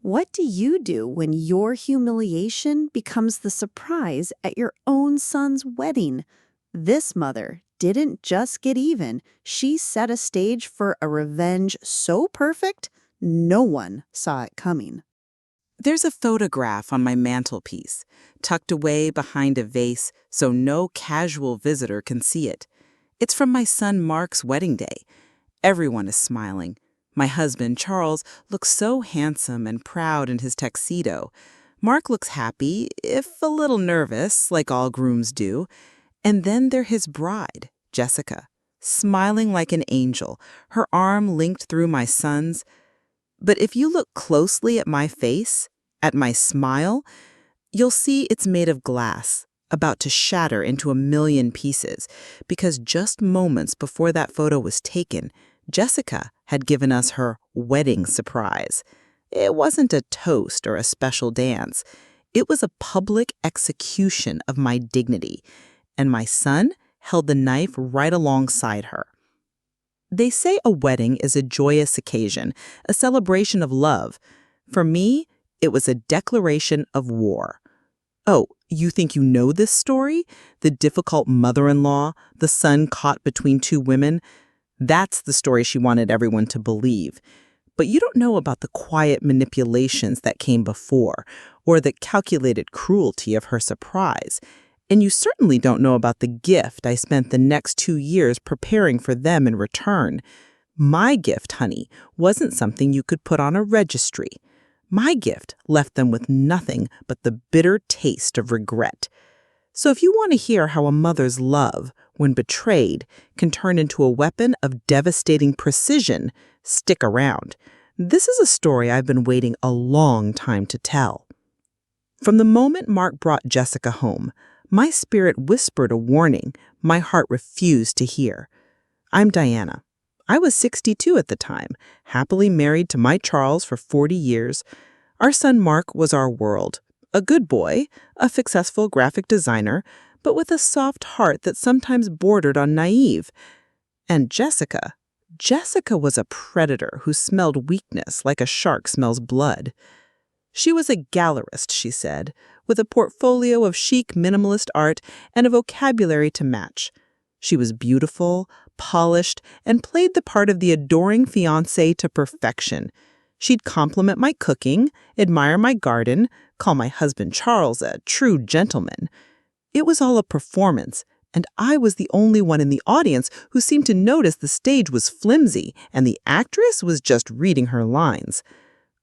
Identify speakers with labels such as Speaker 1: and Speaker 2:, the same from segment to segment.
Speaker 1: What do you do when your humiliation becomes the surprise at your own son's wedding? This mother didn't just get even, she set a stage for a revenge so perfect, no one saw it coming.
Speaker 2: There's a photograph on my mantelpiece, tucked away behind a vase so no casual visitor can see it. It's from my son Mark's wedding day. Everyone is smiling. My husband, Charles, looks so handsome and proud in his tuxedo. Mark looks happy, if a little nervous, like all grooms do. And then there's his bride, Jessica, smiling like an angel, her arm linked through my son's. But if you look closely at my face, at my smile, you'll see it's made of glass, about to shatter into a million pieces, because just moments before that photo was taken, Jessica had given us her wedding surprise. It wasn't a toast or a special dance. It was a public execution of my dignity, and my son held the knife right alongside her. They say a wedding is a joyous occasion, a celebration of love. For me, it was a declaration of war. Oh, you think you know this story? The difficult mother-in-law, the son caught between two women? That's the story she wanted everyone to believe. But you don't know about the quiet manipulations that came before, or the calculated cruelty of her surprise. And you certainly don't know about the gift I spent the next 2 years preparing for them in return. My gift, honey, wasn't something you could put on a registry. My gift left them with nothing but the bitter taste of regret. So if you want to hear how a mother's love, when betrayed, can turn into a weapon of devastating precision, stick around. This is a story I've been waiting a long time to tell. From the moment Mark brought Jessica home, my spirit whispered a warning my heart refused to hear. I'm Diana. I was 62 at the time, happily married to my Charles for 40 years. Our son Mark was our world. A good boy, a successful graphic designer, but with a soft heart that sometimes bordered on naive. And Jessica was a predator who smelled weakness like a shark smells blood. She was a gallerist, she said, with a portfolio of chic minimalist art and a vocabulary to match. She was beautiful, polished, and played the part of the adoring fiancé to perfection. She'd compliment my cooking, admire my garden, call my husband Charles a true gentleman. It was all a performance, and I was the only one in the audience who seemed to notice the stage was flimsy and the actress was just reading her lines.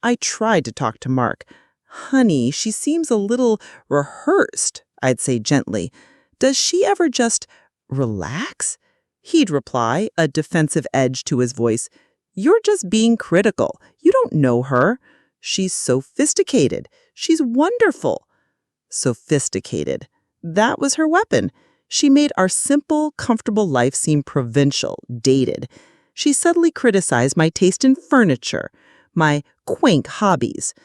Speaker 2: I tried to talk to Mark. Honey, she seems a little rehearsed, I'd say gently. Does she ever just relax? He'd reply, a defensive edge to his voice. You're just being critical. You don't know her. She's sophisticated. She's wonderful. Sophisticated. That was her weapon. She made our simple, comfortable life seem provincial, dated. She subtly criticized my taste in furniture, my quaint hobbies.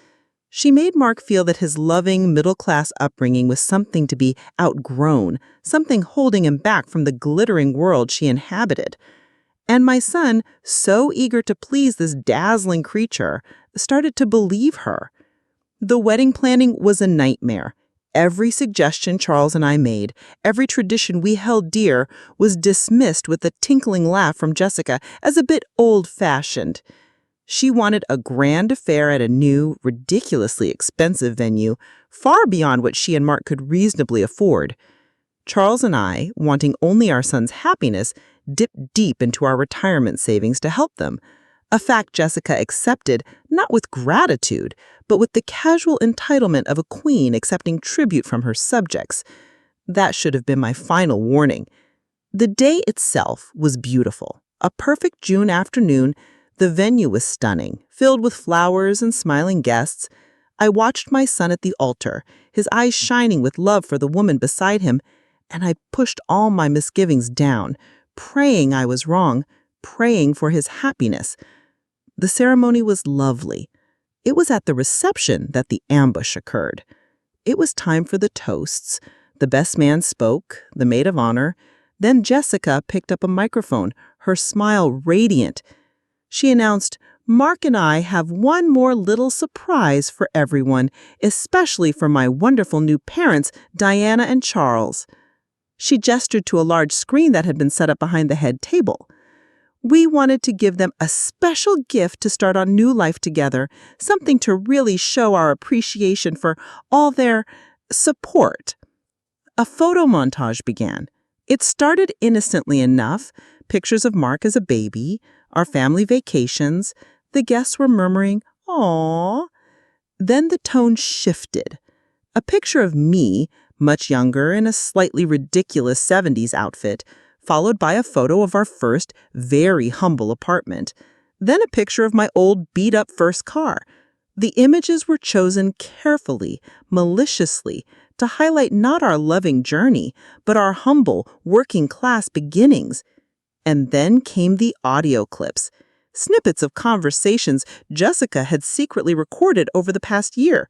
Speaker 2: She made Mark feel that his loving, middle-class upbringing was something to be outgrown, something holding him back from the glittering world she inhabited. And my son, so eager to please this dazzling creature, started to believe her. The wedding planning was a nightmare. Every suggestion Charles and I made, every tradition we held dear, was dismissed with a tinkling laugh from Jessica as a bit old-fashioned. She wanted a grand affair at a new, ridiculously expensive venue, far beyond what she and Mark could reasonably afford. Charles and I, wanting only our son's happiness, dipped deep into our retirement savings to help them, a fact Jessica accepted not with gratitude, but with the casual entitlement of a queen accepting tribute from her subjects. That should have been my final warning. The day itself was beautiful. A perfect June afternoon. The venue was stunning, filled with flowers and smiling guests. I watched my son at the altar, his eyes shining with love for the woman beside him, and I pushed all my misgivings down, praying I was wrong, praying for his happiness. The ceremony was lovely. It was at the reception that the ambush occurred. It was time for the toasts. The best man spoke, the maid of honor. Then Jessica picked up a microphone, her smile radiant. She announced, Mark and I have one more little surprise for everyone, especially for my wonderful new parents, Diana and Charles. She gestured to a large screen that had been set up behind the head table. We wanted to give them a special gift to start our new life together, something to really show our appreciation for all their support. A photo montage began. It started innocently enough, pictures of Mark as a baby, our family vacations. The guests were murmuring, "Aww." Then the tone shifted. A picture of me, much younger in a slightly ridiculous 70s outfit, followed by a photo of our first, very humble apartment. Then a picture of my old beat-up first car. The images were chosen carefully, maliciously, to highlight not our loving journey, but our humble, working-class beginnings. And then came the audio clips, snippets of conversations Jessica had secretly recorded over the past year.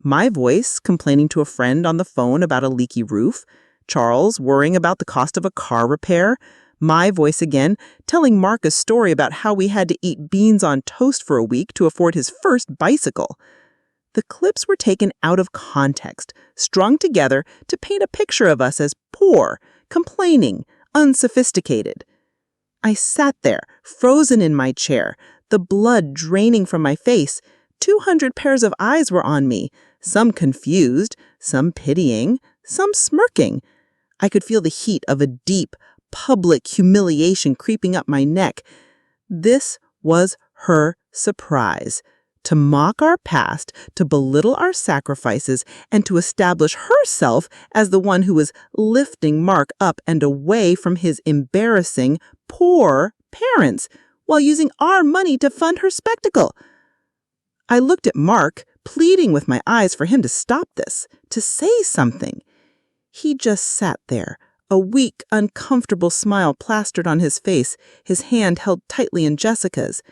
Speaker 2: My voice complaining to a friend on the phone about a leaky roof, Charles worrying about the cost of a car repair, my voice again telling Mark a story about how we had to eat beans on toast for a week to afford his first bicycle. The clips were taken out of context, strung together to paint a picture of us as poor, complaining, unsophisticated. I sat there, frozen in my chair, the blood draining from my face. 200 pairs of eyes were on me, some confused, some pitying, some smirking. I could feel the heat of a deep, public humiliation creeping up my neck. This was her surprise. To mock our past, to belittle our sacrifices, and to establish herself as the one who was lifting Mark up and away from his embarrassing, poor parents, while using our money to fund her spectacle. I looked at Mark, pleading with my eyes for him to stop this, to say something. He just sat there, a weak, uncomfortable smile plastered on his face, his hand held tightly in Jessica's.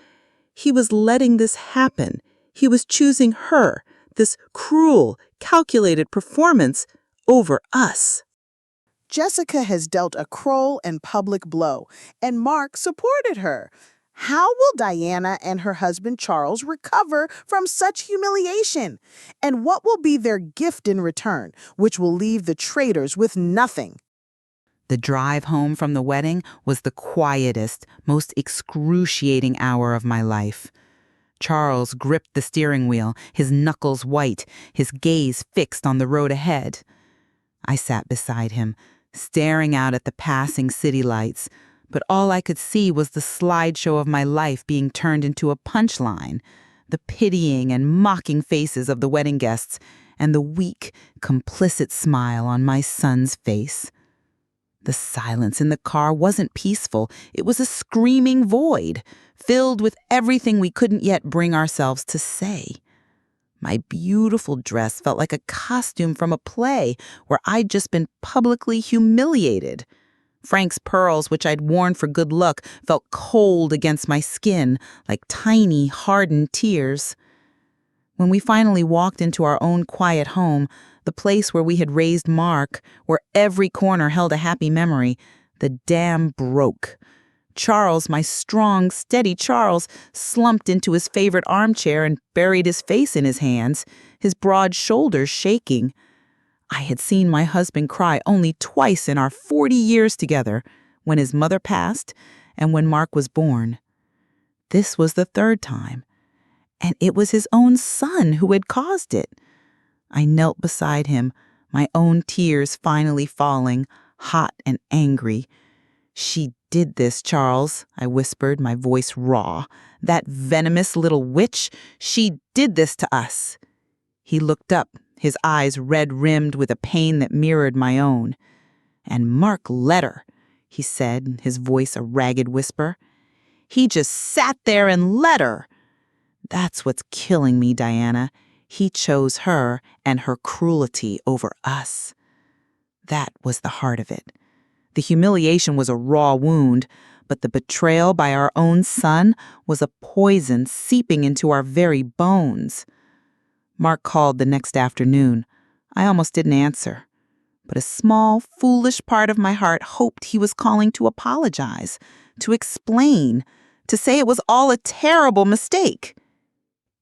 Speaker 2: He was letting this happen. He was choosing her, this cruel, calculated performance, over us.
Speaker 3: Jessica has dealt a cruel and public blow, and Mark supported her. How will Diana and her husband Charles recover from such humiliation? And what will be their gift in return, which will leave the traitors with nothing?
Speaker 2: The drive home from the wedding was the quietest, most excruciating hour of my life. Charles gripped the steering wheel, his knuckles white, his gaze fixed on the road ahead. I sat beside him, staring out at the passing city lights, but all I could see was the slideshow of my life being turned into a punchline, the pitying and mocking faces of the wedding guests, and the weak, complicit smile on my son's face. The silence in the car wasn't peaceful. It was a screaming void, filled with everything we couldn't yet bring ourselves to say. My beautiful dress felt like a costume from a play where I'd just been publicly humiliated. Frank's pearls, which I'd worn for good luck, felt cold against my skin, like tiny, hardened tears. When we finally walked into our own quiet home, the place where we had raised Mark, where every corner held a happy memory, the dam broke. Charles, my strong, steady Charles, slumped into his favorite armchair and buried his face in his hands, his broad shoulders shaking. I had seen my husband cry only twice in our 40 years together, when his mother passed and when Mark was born. This was the third time, and it was his own son who had caused it. I knelt beside him, my own tears finally falling, hot and angry. "She did this, Charles," I whispered, my voice raw. "That venomous little witch, she did this to us." He looked up, his eyes red-rimmed with a pain that mirrored my own. "And Mark let her," he said, his voice a ragged whisper. "He just sat there and let her. That's what's killing me, Diana. He chose her and her cruelty over us." That was the heart of it. The humiliation was a raw wound, but the betrayal by our own son was a poison seeping into our very bones. Mark called the next afternoon. I almost didn't answer, but a small, foolish part of my heart hoped he was calling to apologize, to explain, to say it was all a terrible mistake.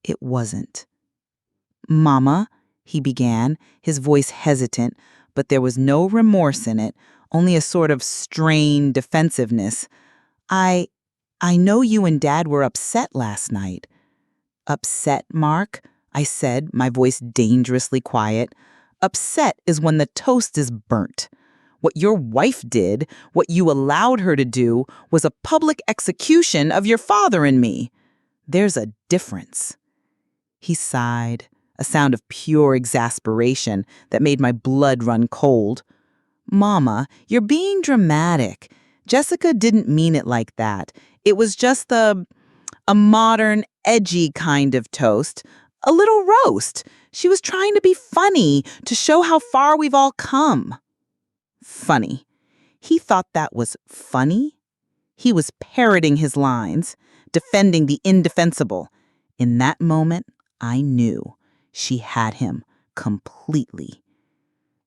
Speaker 2: It wasn't. "Mama," he began, his voice hesitant, but there was no remorse in it, only a sort of strained defensiveness. I know you and Dad were upset last night." "Upset, Mark?" I said, my voice dangerously quiet. "Upset is when the toast is burnt. What your wife did, what you allowed her to do, was a public execution of your father and me. There's a difference." He sighed, a sound of pure exasperation that made my blood run cold. "Mama, you're being dramatic. Jessica didn't mean it like that. It was just a modern, edgy kind of toast. A little roast. She was trying to be funny, to show how far we've all come." Funny. He thought that was funny? He was parroting his lines, defending the indefensible. In that moment, I knew she had him completely.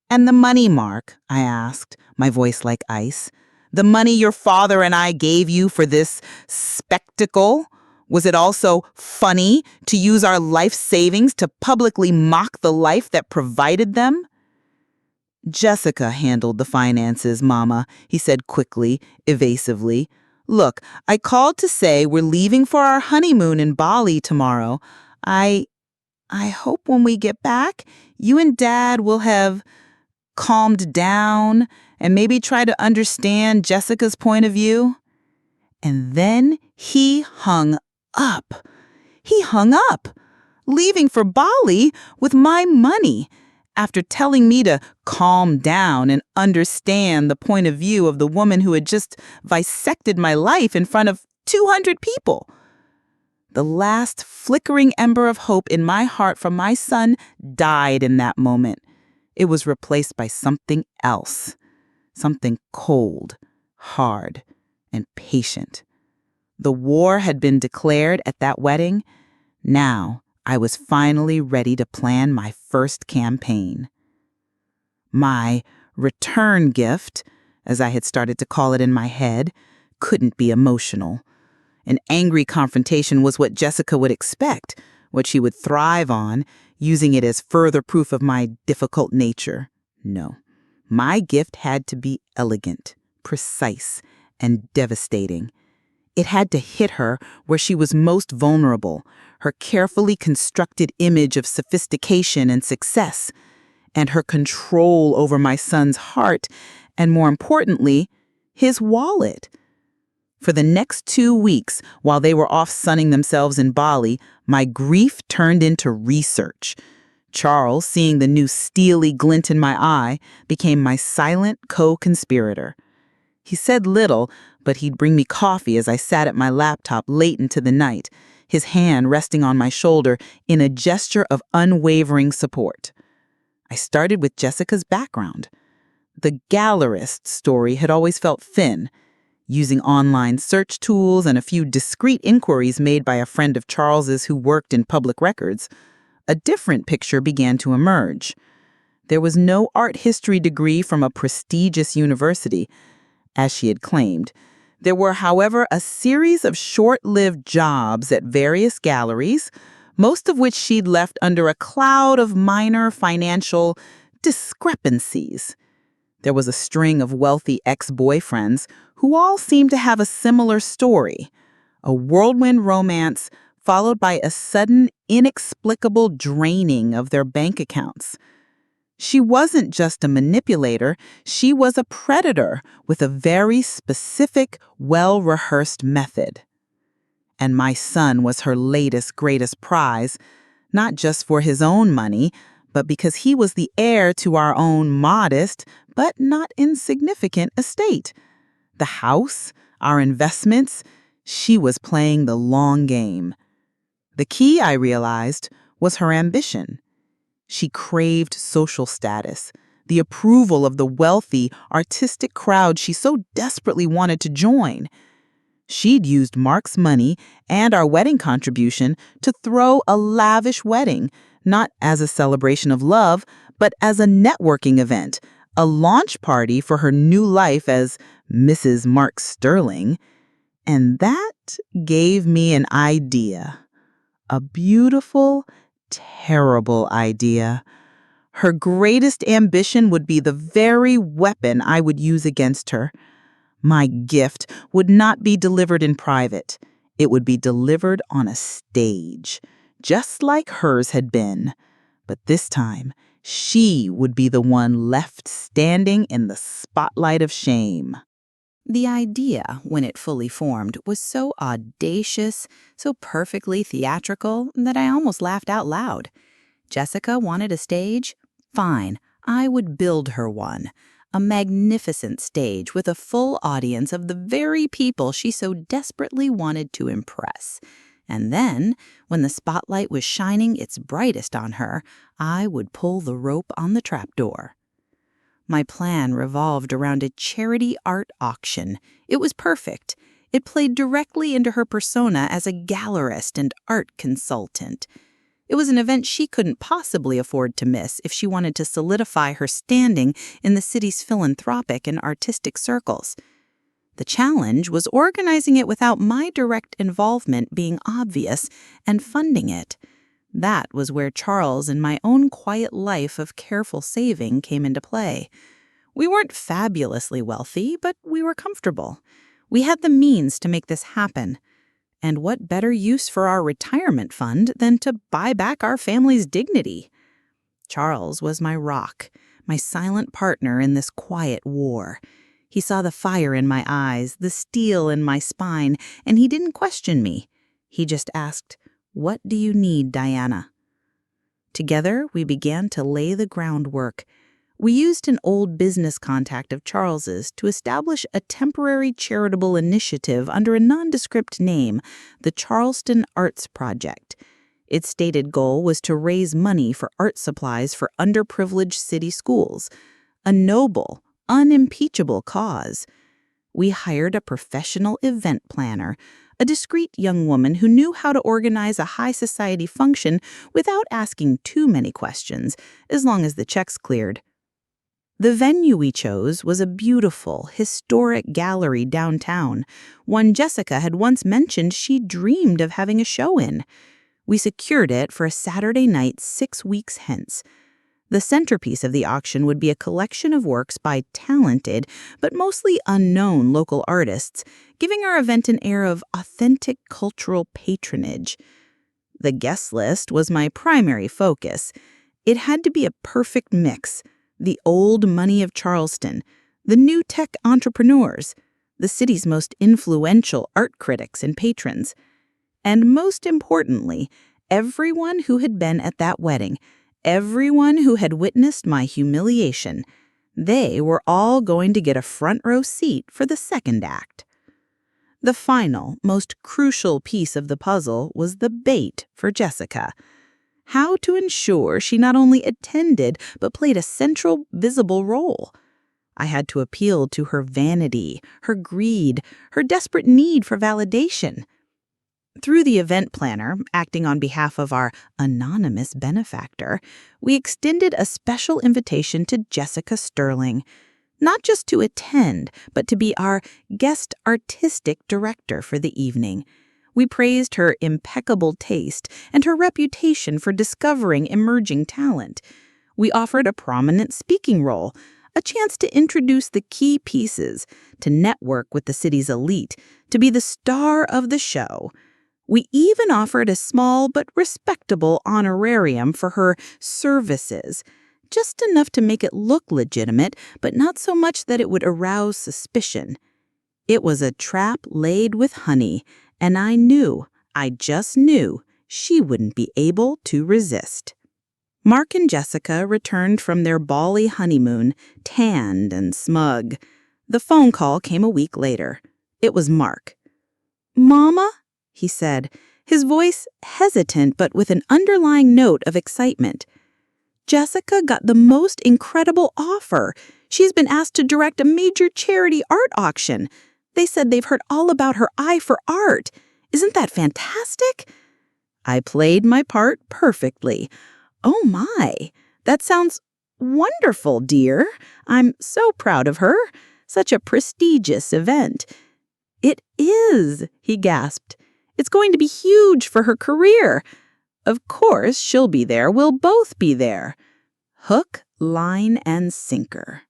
Speaker 2: "And the money, Mark?" I asked, my voice like ice. "The money your father and I gave you for this spectacle? Was it also funny to use our life savings to publicly mock the life that provided them?" "Jessica handled the finances, Mama," he said quickly, evasively. "Look, I called to say we're leaving for our honeymoon in Bali tomorrow. I hope when we get back, you and Dad will have calmed down and maybe try to understand Jessica's point of view." And then he hung up. He hung up, leaving for Bali with my money, after telling me to calm down and understand the point of view of the woman who had just bisected my life in front of 200 people. The last flickering ember of hope in my heart from my son died in that moment. It was replaced by something else, something cold, hard, and patient. The war had been declared at that wedding. Now I was finally ready to plan my first campaign. My return gift, as I had started to call it in my head, couldn't be emotional. An angry confrontation was what Jessica would expect, what she would thrive on, using it as further proof of my difficult nature. No, my gift had to be elegant, precise, and devastating. It had to hit her where she was most vulnerable, her carefully constructed image of sophistication and success, and her control over my son's heart, and more importantly, his wallet. For the next 2 weeks, while they were off sunning themselves in Bali, my grief turned into research. Charles, seeing the new steely glint in my eye, became my silent co-conspirator. He said little, but he'd bring me coffee as I sat at my laptop late into the night, his hand resting on my shoulder in a gesture of unwavering support. I started with Jessica's background. The gallerist story had always felt thin. Using online search tools and a few discreet inquiries made by a friend of Charles's who worked in public records, a different picture began to emerge. There was no art history degree from a prestigious university, as she had claimed. There were, however, a series of short-lived jobs at various galleries, most of which she'd left under a cloud of minor financial discrepancies. There was a string of wealthy ex-boyfriends who all seemed to have a similar story, a whirlwind romance followed by a sudden, inexplicable draining of their bank accounts. She wasn't just a manipulator, she was a predator with a very specific, well-rehearsed method. And my son was her latest, greatest prize, not just for his own money, but because he was the heir to our own modest, but not insignificant estate. The house, our investments, she was playing the long game. The key, I realized, was her ambition. She craved social status, the approval of the wealthy, artistic crowd she so desperately wanted to join. She'd used Mark's money and our wedding contribution to throw a lavish wedding, not as a celebration of love, but as a networking event, a launch party for her new life as Mrs. Mark Sterling. And that gave me an idea. A beautiful, terrible idea. Her greatest ambition would be the very weapon I would use against her. My gift would not be delivered in private. It would be delivered on a stage, just like hers had been. But this time, she would be the one left standing in the spotlight of shame.
Speaker 1: The idea, when it fully formed, was so audacious, so perfectly theatrical, that I almost laughed out loud. Jessica wanted a stage? Fine, I would build her one. A magnificent stage with a full audience of the very people she so desperately wanted to impress. And then, when the spotlight was shining its brightest on her, I would pull the rope on the trapdoor. My plan revolved around a charity art auction. It was perfect. It played directly into her persona as a gallerist and art consultant. It was an event she couldn't possibly afford to miss if she wanted to solidify her standing in the city's philanthropic and artistic circles. The challenge was organizing it without my direct involvement being obvious and funding it. That was where Charles and my own quiet life of careful saving came into play. We weren't fabulously wealthy, but we were comfortable. We had the means to make this happen. And what better use for our retirement fund than to buy back our family's dignity? Charles was my rock, my silent partner in this quiet war. He saw the fire in my eyes, the steel in my spine, and he didn't question me. He just asked, "What do you need, Diana?" Together, we began to lay the groundwork. We used an old business contact of Charles's to establish a temporary charitable initiative under a nondescript name, the Charleston Arts Project. Its stated goal was to raise money for art supplies for underprivileged city schools, a noble, unimpeachable cause. We hired a professional event planner, a discreet young woman who knew how to organize a high society function without asking too many questions, as long as the checks cleared. The venue we chose was a beautiful, historic gallery downtown, one Jessica had once mentioned she dreamed of having a show in. We secured it for a Saturday night 6 weeks hence. The centerpiece of the auction would be a collection of works by talented, but mostly unknown local artists, giving our event an air of authentic cultural patronage. The guest list was my primary focus. It had to be a perfect mix. The old money of Charleston, the new tech entrepreneurs, the city's most influential art critics and patrons, and most importantly, everyone who had been at that wedding, everyone who had witnessed my humiliation. They were all going to get a front row seat for the second act. The final, most crucial piece of the puzzle was the bait for Jessica. How to ensure she not only attended, but played a central, visible role. I had to appeal to her vanity, her greed, her desperate need for validation. Through the event planner, acting on behalf of our anonymous benefactor, we extended a special invitation to Jessica Sterling, not just to attend, but to be our guest artistic director for the evening. We praised her impeccable taste and her reputation for discovering emerging talent. We offered a prominent speaking role, a chance to introduce the key pieces, to network with the city's elite, to be the star of the show. We even offered a small but respectable honorarium for her services, just enough to make it look legitimate, but not so much that it would arouse suspicion. It was a trap laid with honey, and I just knew, she wouldn't be able to resist. Mark and Jessica returned from their Bali honeymoon, tanned and smug. The phone call came a week later. It was Mark. "Mama?" he said, his voice hesitant but with an underlying note of excitement. "Jessica got the most incredible offer. She's been asked to direct a major charity art auction. They said they've heard all about her eye for art. Isn't that fantastic?" I played my part perfectly. "Oh my, that sounds wonderful, dear. I'm so proud of her. Such a prestigious event. "It is," he gasped. "It's going to be huge for her career. Of course, she'll be there. We'll both be there." Hook, line, and sinker.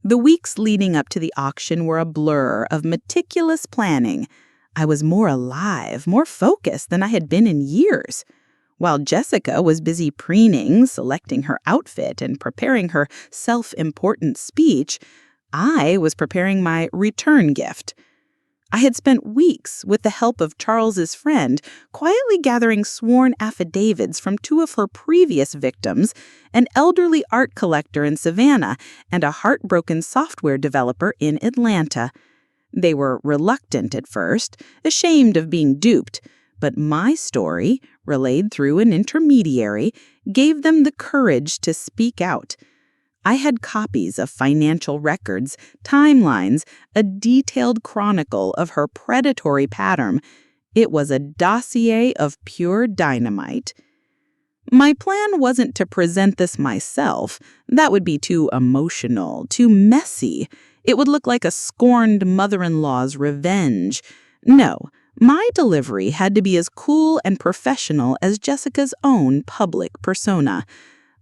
Speaker 1: The weeks leading up to the auction were a blur of meticulous planning. I was more alive, more focused than I had been in years. While Jessica was busy preening, selecting her outfit, and preparing her self-important speech, I was preparing my return gift. I had spent weeks, with the help of Charles's friend, quietly gathering sworn affidavits from two of her previous victims, an elderly art collector in Savannah and a heartbroken software developer in Atlanta. They were reluctant at first, ashamed of being duped, but my story, relayed through an intermediary, gave them the courage to speak out. I had copies of financial records, timelines, a detailed chronicle of her predatory pattern. It was a dossier of pure dynamite. My plan wasn't to present this myself. That would be too emotional, too messy. It would look like a scorned mother-in-law's revenge. No, my delivery had to be as cool and professional as Jessica's own public persona.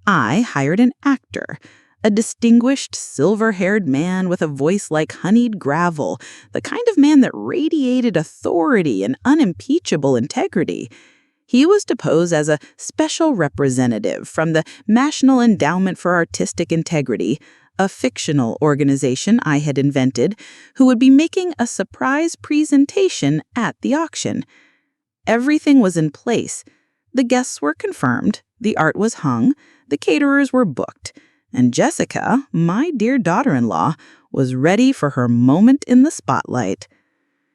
Speaker 1: I hired an actor, a distinguished silver-haired man with a voice like honeyed gravel, the kind of man that radiated authority and unimpeachable integrity. He was to pose as a special representative from the National Endowment for Artistic Integrity, a fictional organization I had invented, who would be making a surprise presentation at the auction. Everything was in place. The guests were confirmed, the art was hung, the caterers were booked, and Jessica, my dear daughter-in-law, was ready for her moment in the spotlight.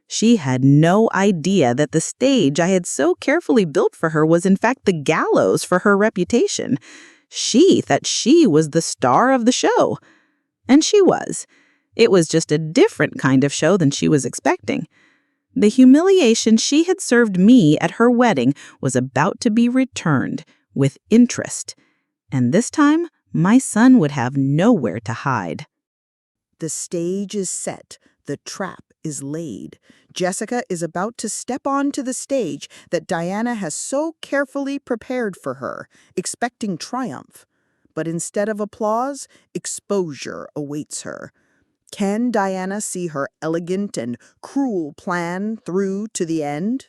Speaker 1: She had no idea that the stage I had so carefully built for her was in fact the gallows for her reputation. She thought she was the star of the show. And she was. It was just a different kind of show than she was expecting. The humiliation she had served me at her wedding was about to be returned with interest. And this time, my son would have nowhere to hide.
Speaker 3: The stage is set. The trap is laid. Jessica is about to step onto the stage that Diana has so carefully prepared for her, expecting triumph. But instead of applause, exposure awaits her. Can Diana see her elegant and cruel plan through to the end?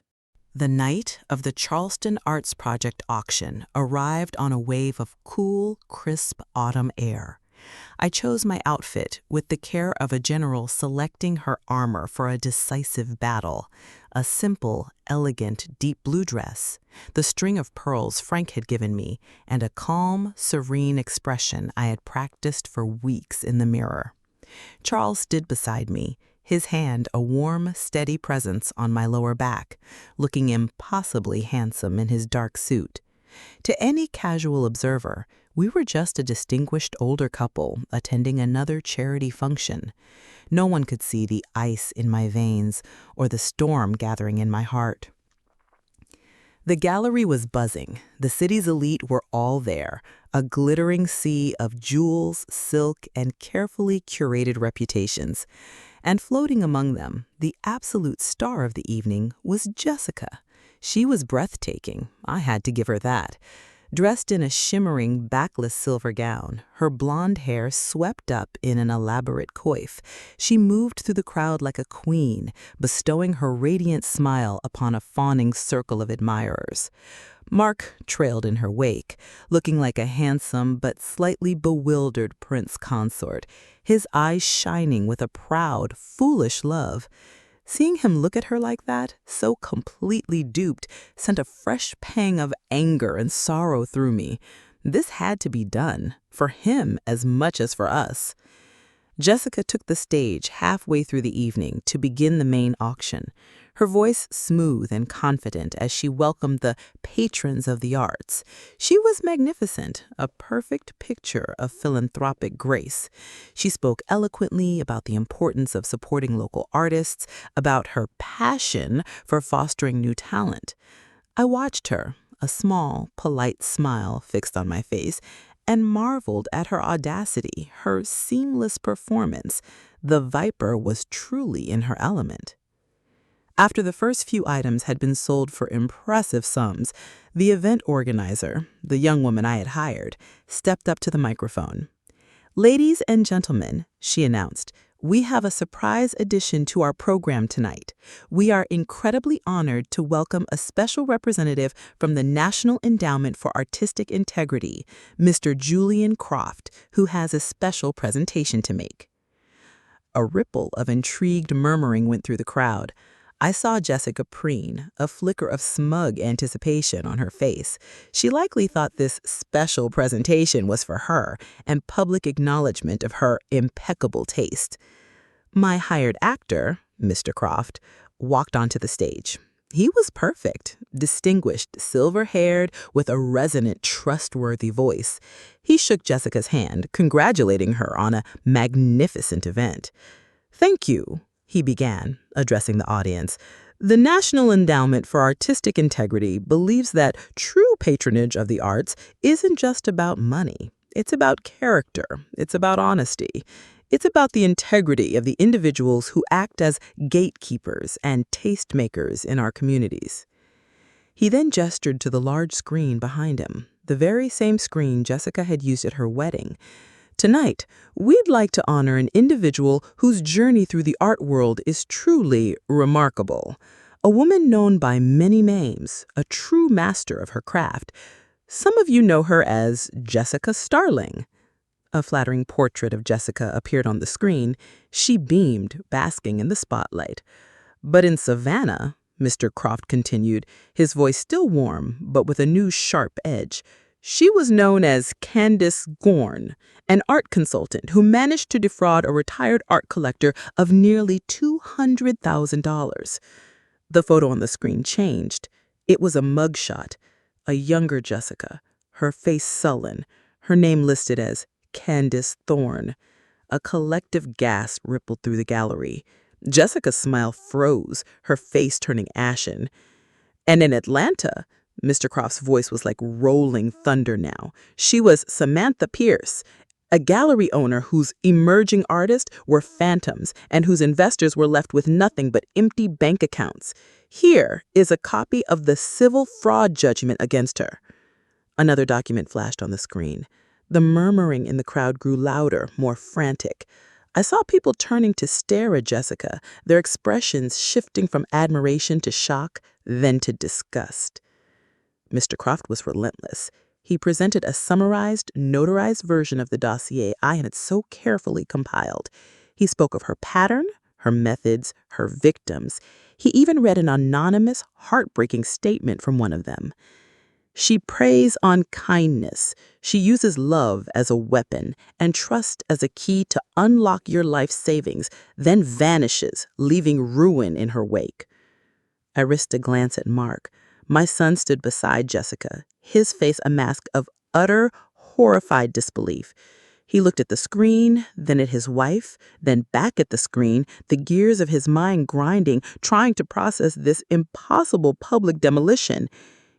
Speaker 2: The night of the Charleston Arts Project auction arrived on a wave of cool, crisp autumn air. I chose my outfit with the care of a general selecting her armor for a decisive battle. A simple, elegant, deep blue dress, the string of pearls Frank had given me, and a calm, serene expression I had practiced for weeks in the mirror. Charles stood beside me, his hand a warm, steady presence on my lower back, looking impossibly handsome in his dark suit. To any casual observer, we were just a distinguished older couple attending another charity function. No one could see the ice in my veins or the storm gathering in my heart. The gallery was buzzing. The city's elite were all there, a glittering sea of jewels, silk, and carefully curated reputations. And floating among them, the absolute star of the evening was Jessica. She was breathtaking. I had to give her that. Dressed in a shimmering, backless silver gown, her blonde hair swept up in an elaborate coif, she moved through the crowd like a queen, bestowing her radiant smile upon a fawning circle of admirers. Mark trailed in her wake, looking like a handsome but slightly bewildered prince consort, his eyes shining with a proud, foolish love. Seeing him look at her like that, so completely duped, sent a fresh pang of anger and sorrow through me. This had to be done, for him as much as for us. Jessica took the stage halfway through the evening to begin the main auction, her voice smooth and confident as she welcomed the patrons of the arts. She was magnificent, a perfect picture of philanthropic grace. She spoke eloquently about the importance of supporting local artists, about her passion for fostering new talent. I watched her, a small, polite smile fixed on my face, and marveled at her audacity, her seamless performance. The Viper was truly in her element. After the first few items had been sold for impressive sums, the event organizer, the young woman I had hired, stepped up to the microphone. "Ladies and gentlemen," she announced, "we have a surprise addition to our program tonight. We are incredibly honored to welcome a special representative from the National Endowment for Artistic Integrity, Mr. Julian Croft, who has a special presentation to make." A ripple of intrigued murmuring went through the crowd. I saw Jessica preen, a flicker of smug anticipation on her face. She likely thought this special presentation was for her and public acknowledgement of her impeccable taste. My hired actor, Mr. Croft, walked onto the stage. He was perfect, distinguished, silver-haired, with a resonant, trustworthy voice. He shook Jessica's hand, congratulating her on a magnificent event. "Thank you," he began, addressing the audience. "The National Endowment for Artistic Integrity believes that true patronage of the arts isn't just about money. It's about character. It's about honesty. It's about the integrity of the individuals who act as gatekeepers and tastemakers in our communities." He then gestured to the large screen behind him, the very same screen Jessica had used at her wedding. "Tonight, we'd like to honor an individual whose journey through the art world is truly remarkable. A woman known by many names, a true master of her craft. Some of you know her as Jessica Starling." A flattering portrait of Jessica appeared on the screen. She beamed, basking in the spotlight. "But in Savannah," Mr. Croft continued, his voice still warm, but with a new sharp edge, "she was known as Candace Gorn, an art consultant who managed to defraud a retired art collector of nearly $200,000. The photo on the screen changed. It was a mugshot, a younger Jessica, her face sullen, her name listed as Candace Thorne. A collective gasp rippled through the gallery. Jessica's smile froze, her face turning ashen. "And in Atlanta," Mr. Croft's voice was like rolling thunder now, "she was Samantha Pierce, a gallery owner whose emerging artists were phantoms and whose investors were left with nothing but empty bank accounts. Here is a copy of the civil fraud judgment against her." Another document flashed on the screen. The murmuring in the crowd grew louder, more frantic. I saw people turning to stare at Jessica, their expressions shifting from admiration to shock, then to disgust. Mr. Croft was relentless. He presented a summarized, notarized version of the dossier I had so carefully compiled. He spoke of her pattern, her methods, her victims. He even read an anonymous, heartbreaking statement from one of them. "She preys on kindness. She uses love as a weapon and trust as a key to unlock your life savings, then vanishes, leaving ruin in her wake." I risked a glance at Mark. My son stood beside Jessica, his face a mask of utter, horrified disbelief. He looked at the screen, then at his wife, then back at the screen, the gears of his mind grinding, trying to process this impossible public demolition.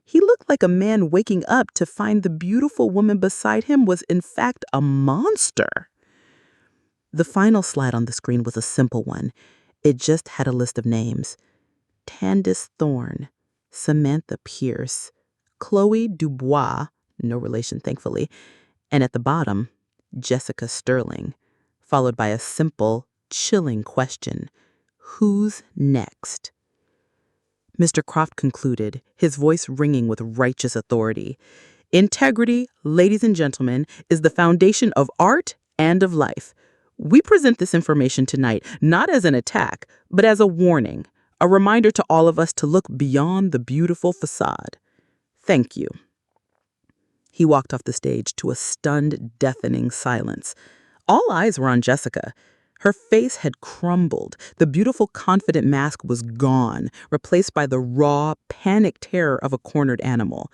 Speaker 2: He looked like a man waking up to find the beautiful woman beside him was in fact a monster. The final slide on the screen was a simple one. It just had a list of names. Candace Thorne, Samantha Pierce, Chloe Dubois, no relation thankfully, and at the bottom, Jessica Sterling, followed by a simple, chilling question: who's next? Mr. Croft concluded, his voice ringing with righteous authority. "Integrity, ladies and gentlemen, is the foundation of art and of life. We present this information tonight not as an attack, but as a warning, a reminder to all of us to look beyond the beautiful facade. Thank you." He walked off the stage to a stunned, deafening silence. All eyes were on Jessica. Her face had crumbled. The beautiful, confident mask was gone, replaced by the raw, panicked terror of a cornered animal.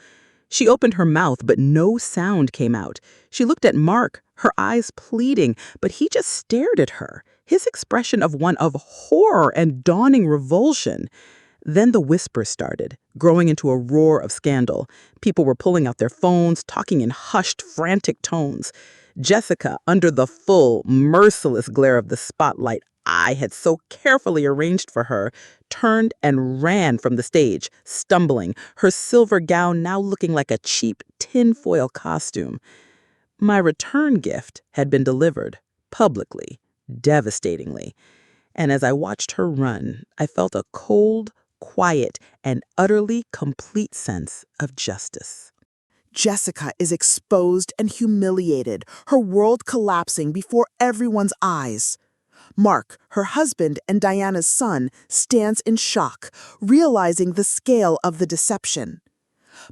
Speaker 2: She opened her mouth, but no sound came out. She looked at Mark, her eyes pleading, but he just stared at her, his expression of one of horror and dawning revulsion. Then the whisper started, growing into a roar of scandal. People were pulling out their phones, talking in hushed, frantic tones. Jessica, under the full, merciless glare of the spotlight, I had so carefully arranged for her, turned and ran from the stage, stumbling, her silver gown now looking like a cheap tinfoil costume. My return gift had been delivered, publicly, devastatingly, and as I watched her run, I felt a cold, quiet, and utterly complete sense of justice.
Speaker 3: Jessica is exposed and humiliated, her world collapsing before everyone's eyes. Mark, her husband and Diana's son, stands in shock, realizing the scale of the deception.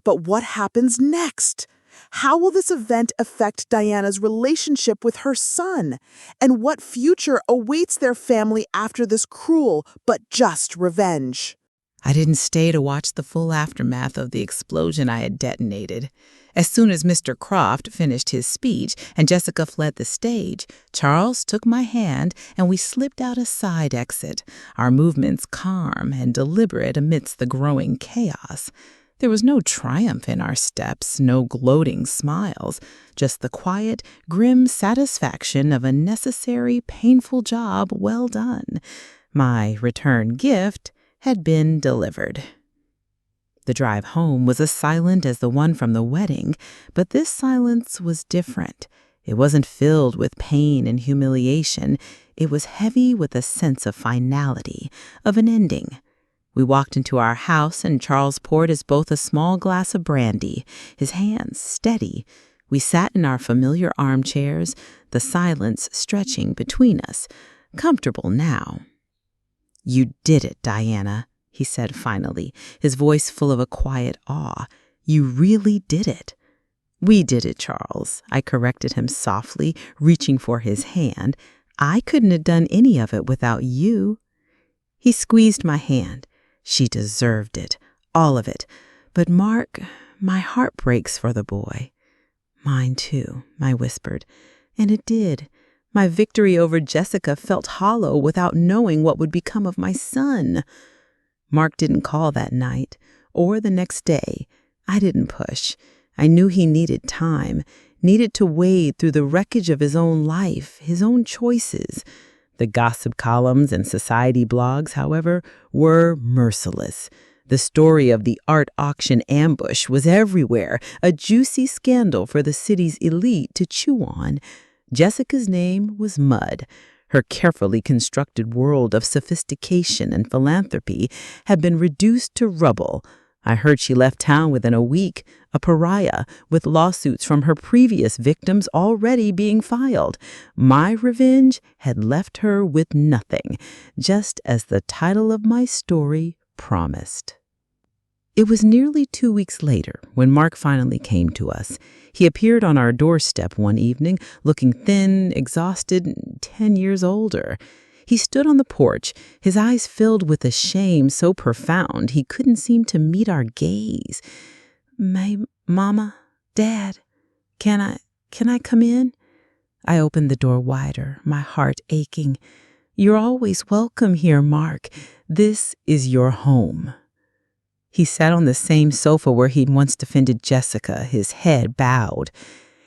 Speaker 3: But what happens next? How will this event affect Diana's relationship with her son? And what future awaits their family after this cruel but just revenge?
Speaker 2: I didn't stay to watch the full aftermath of the explosion I had detonated. As soon as Mr. Croft finished his speech and Jessica fled the stage, Charles took my hand and we slipped out a side exit, our movements calm and deliberate amidst the growing chaos. There was no triumph in our steps, no gloating smiles, just the quiet, grim satisfaction of a necessary, painful job well done. My return gift had been delivered. The drive home was as silent as the one from the wedding, but this silence was different. It wasn't filled with pain and humiliation. It was heavy with a sense of finality, of an ending. We walked into our house and Charles poured us both a small glass of brandy, his hands steady. We sat in our familiar armchairs, the silence stretching between us, comfortable now. "You did it, Diana," he said finally, his voice full of a quiet awe. "You really did it." "We did it, Charles," I corrected him softly, reaching for his hand. "I couldn't have done any of it without you." He squeezed my hand. "She deserved it, all of it. But Mark, my heart breaks for the boy." "Mine too," I whispered. And it did. My victory over Jessica felt hollow without knowing what would become of my son. Mark didn't call that night, or the next day. I didn't push. I knew he needed time, needed to wade through the wreckage of his own life, his own choices. The gossip columns and society blogs, however, were merciless. The story of the art auction ambush was everywhere, a juicy scandal for the city's elite to chew on. Jessica's name was mud. Her carefully constructed world of sophistication and philanthropy had been reduced to rubble. I heard she left town within a week, a pariah, with lawsuits from her previous victims already being filed. My revenge had left her with nothing, just as the title of my story promised. It was nearly 2 weeks later when Mark finally came to us. He appeared on our doorstep one evening, looking thin, exhausted, 10 years older. He stood on the porch, his eyes filled with a shame so profound he couldn't seem to meet our gaze. Mama, Dad, can I come in?" I opened the door wider, my heart aching. "You're always welcome here, Mark. This is your home." He sat on the same sofa where he'd once defended Jessica, his head bowed.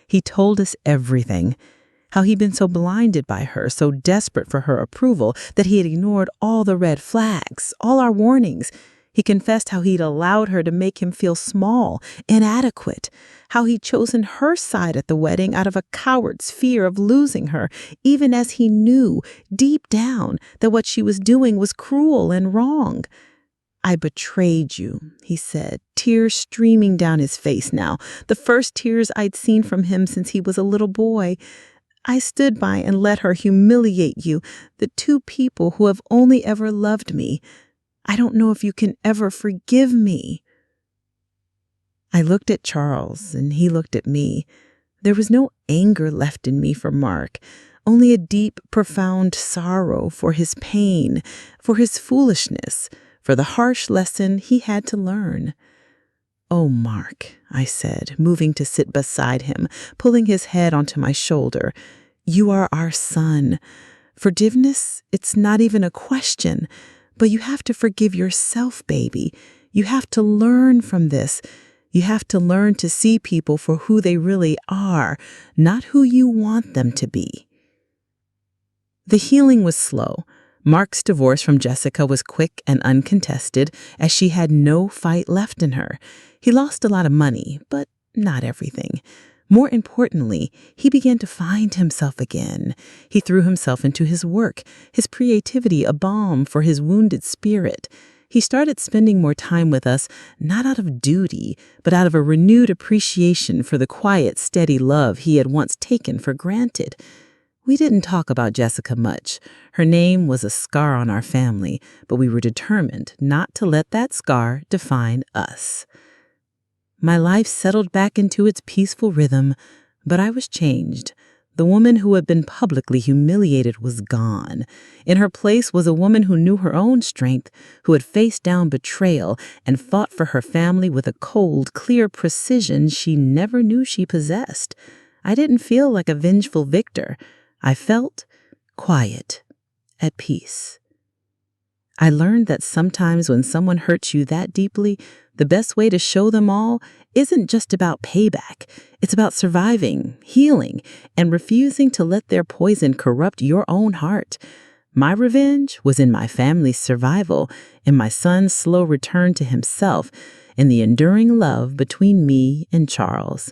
Speaker 2: He told us everything, how he'd been so blinded by her, so desperate for her approval, that he had ignored all the red flags, all our warnings. He confessed how he'd allowed her to make him feel small, inadequate, how he'd chosen her side at the wedding out of a coward's fear of losing her, even as he knew, deep down, that what she was doing was cruel and wrong. "I betrayed you," he said, tears streaming down his face now, the first tears I'd seen from him since he was a little boy. "I stood by and let her humiliate you, the two people who have only ever loved me. I don't know if you can ever forgive me." I looked at Charles, and he looked at me. There was no anger left in me for Mark, only a deep, profound sorrow for his pain, for his foolishness, for the harsh lesson he had to learn. "Oh, Mark," I said, moving to sit beside him, pulling his head onto my shoulder, "you are our son. Forgiveness, it's not even a question, but you have to forgive yourself, baby. You have to learn from this. You have to learn to see people for who they really are, not who you want them to be." The healing was slow. Mark's divorce from Jessica was quick and uncontested, as she had no fight left in her. He lost a lot of money, but not everything. More importantly, he began to find himself again. He threw himself into his work, his creativity a balm for his wounded spirit. He started spending more time with us, not out of duty, but out of a renewed appreciation for the quiet, steady love he had once taken for granted. We didn't talk about Jessica much. Her name was a scar on our family, but we were determined not to let that scar define us. My life settled back into its peaceful rhythm, but I was changed. The woman who had been publicly humiliated was gone. In her place was a woman who knew her own strength, who had faced down betrayal and fought for her family with a cold, clear precision she never knew she possessed. I didn't feel like a vengeful victor. I felt quiet, at peace. I learned that sometimes when someone hurts you that deeply, the best way to show them all isn't just about payback. It's about surviving, healing, and refusing to let their poison corrupt your own heart. My revenge was in my family's survival, in my son's slow return to himself, in the enduring love between me and Charles.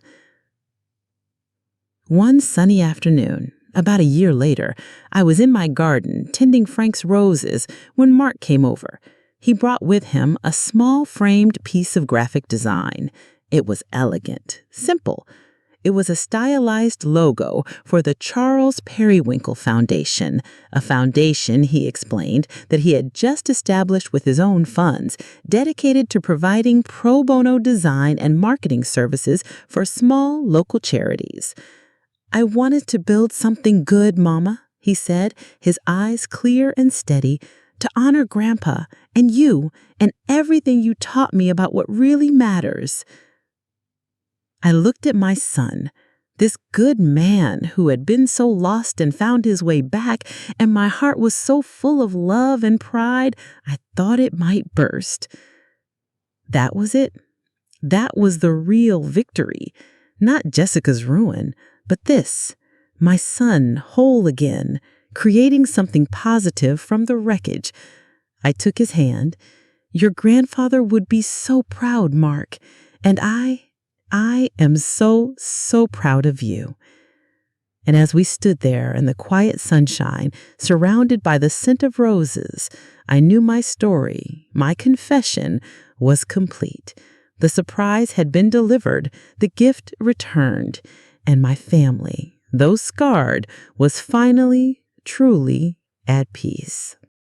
Speaker 2: One sunny afternoon, about a year later, I was in my garden tending Frank's roses when Mark came over. He brought with him a small framed piece of graphic design. It was elegant, simple. It was a stylized logo for the Charles Periwinkle Foundation, a foundation, he explained, that he had just established with his own funds, dedicated to providing pro bono design and marketing services for small local charities. "I wanted to build something good, Mama," he said, his eyes clear and steady, "to honor Grandpa and you and everything you taught me about what really matters." I looked at my son, this good man who had been so lost and found his way back, and my heart was so full of love and pride, I thought it might burst. That was it. That was the real victory. Not Jessica's ruin, but this, my son whole again, creating something positive from the wreckage. I took his hand. "Your grandfather would be so proud, Mark, and I am so, so proud of you." And as we stood there in the quiet sunshine, surrounded by the scent of roses, I knew my story, my confession, was complete. The surprise had been delivered, the gift returned, and my family, though scarred, was finally, truly at peace.